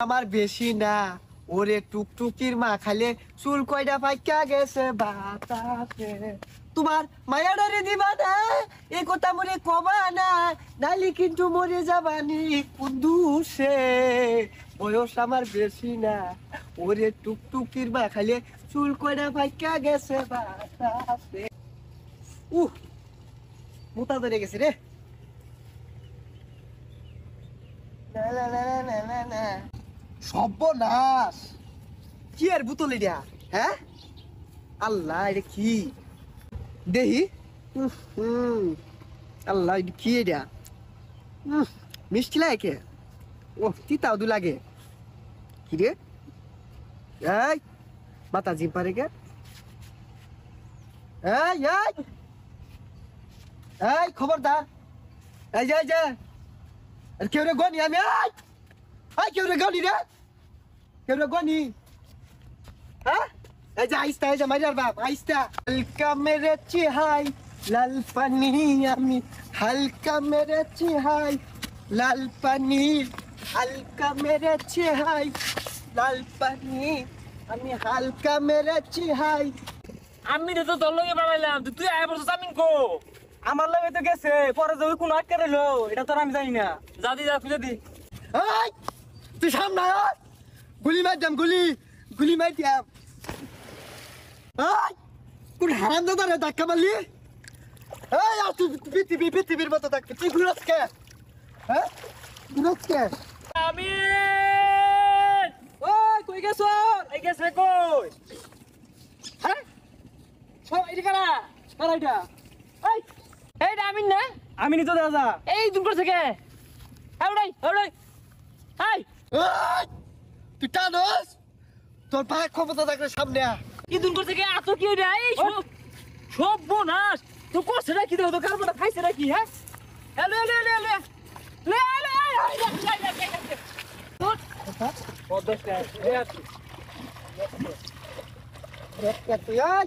আমার বেশি না ওরে টুকটুকির মা খালে চুল কয়টা পাইকা গেছে বাতাসে তোমার মায়াডারে দিবা না এ কথা মরে কবা না নালি কিন্তু মরে যাবানি কুন্দুসে বয়স আমার বেশি না ওরে টুকটুকির মা খালে চুল কয়টা পাইকা গেছে বাতাসে মোটা ধরে গেছে রে সর্বনাশ কি আর বুতল এটা হ্যাঁ আল্লাহ এটা কি দেহি আল্লাহ এটা কি এটা মিষ্টি লাগে ও তিতাও দু লাগে কি রে এই মাথা জিম পারে কে এই খবরদার এই যে আর কেউ রে গনি আমি কেউ রে গনি রে কেউ রে গনি হ্যাঁ এই যে আইস্তা এই যে মাইরার বাপ আইস্তা হালকা মেরে চিহাই লাল পানি আমি হালকা মেরে চিহাই লাল পানি হালকা মেরে চিহাই লাল পানি আমি হালকা মেরে চিহাই আমি তো তোর লগে বাড়াইলাম তুই আয় বলছিস আমিন কো আমার লগে তো গেছে পরে যে কোন আটকে রইলো এটা তো আমি জানি না যা দি যা খুঁজে দি এই তুই সামনে আয় গুলি মার দাম গুলি মার দাম এই কোন হারামজাদা রে ধাক্কা মারলি এই আর তুই পৃথিবীর মতো থাকতে তুই ঘুরাস কে হ্যাঁ ঘুরাস কে আমিন ওই কই গেছ এই গেছে কই হ্যাঁ সব এটা কারা কারা এটা এইটা আমিন না আমিনই তো দাদা এই দুপুর থেকে এই তুই টানস তোর ভাই ক্ষমতা থাকলে সামনে আ ইদুন করছে কি এত কি রে এই সব বোনাস তো করছে নাকি তো কারবারটা খাইছে নাকি হ্যাঁ এলো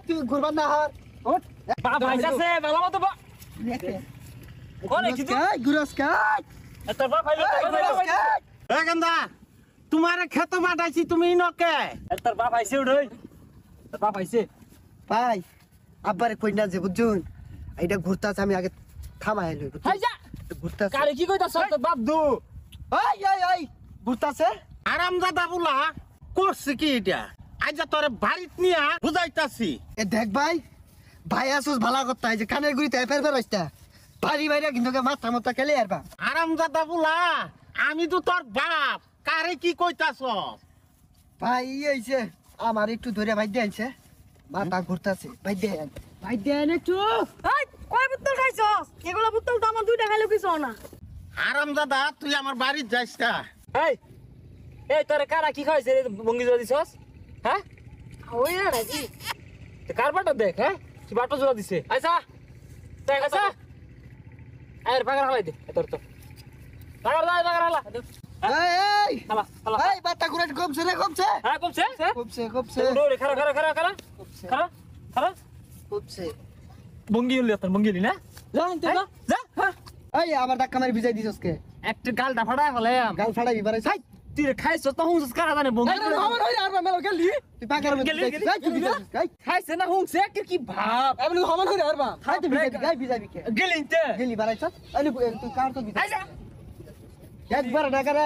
তুই ঘুরবার না হার বাবা আইছে ভালো মতো ওরে কি ঘুরাস কাজ তোর বাপ ফাইলো এ গেন্দা তোমারে খেত মাটাইছি তুমি নকে তোর বাপ আইছে ওই তোর বাপ আইছে ভাই আব্বারে কই না যে বুঝুন এইটা ঘুরতাছ আমি আগে থামাই লই হাই যা ঘুরতাছ কারে কি কইতাছ তোর বাপ দু এই ঘুরতাছে আরামজাদা বুলা করছে কি এটা আজ তোরে বাড়িত নিয়া বুঝাইতাছি এ দেখ ভাই আসুস ভালো করতে হয় যে কানের গুড়িতে ফের আসতা বাড়ি বাইরে কিন্তু মাথা মতো খেলে আর বা আরামজাদা বুলা আমি তো তোর বাপ কারে কি কইতাছ ভাই হইছে আমার একটু ধরে ভাই দেনছে মাথা ঘুরতাছে ভাই দেন একটু এই কয় বোতল খাইছস এগুলা বোতল তো আমার দুইটা খাইলো কিছু না আরামজাদা তুই আমার বাড়িত যাইস না এই তোরে কারা কি খাইছে রে বঙ্গি জোড়া দিছস হ্যাঁ ওই না নাকি কার বাটা দেখ হ্যাঁ কি বাটা জোড়া দিছে আচ্ছা দেখ আচ্ছা আয়ের পাগার হালাই দে তোর তো পাগার হালা এই হালা হালা এই বাটা ঘুরে কমছে হ্যাঁ কমছে কমছে দৌড়ে খারা কমছে বঙ্গি হলি তোর বঙ্গি হলি না যা তো যা হ্যাঁ এই আমার ধাক্কা মারি ভিজাই দিছস কে একটা গালটা ফাড়ায় ফেলাম গাল ফাড়াই বারে হাই তুই খাইছ তো হুঁস কারা জানে বঙ্গি আমার হই আর মেলো গেলি তুই পাকার মধ্যে যাই খাইছে না হুঁস কি ভাব আমি হমান হই আর বা খাই তুই ভিজাবি কে গেলি তে গেলি বারাইছ আনি তুই কার তো ভিজাই আইসা একবার না করে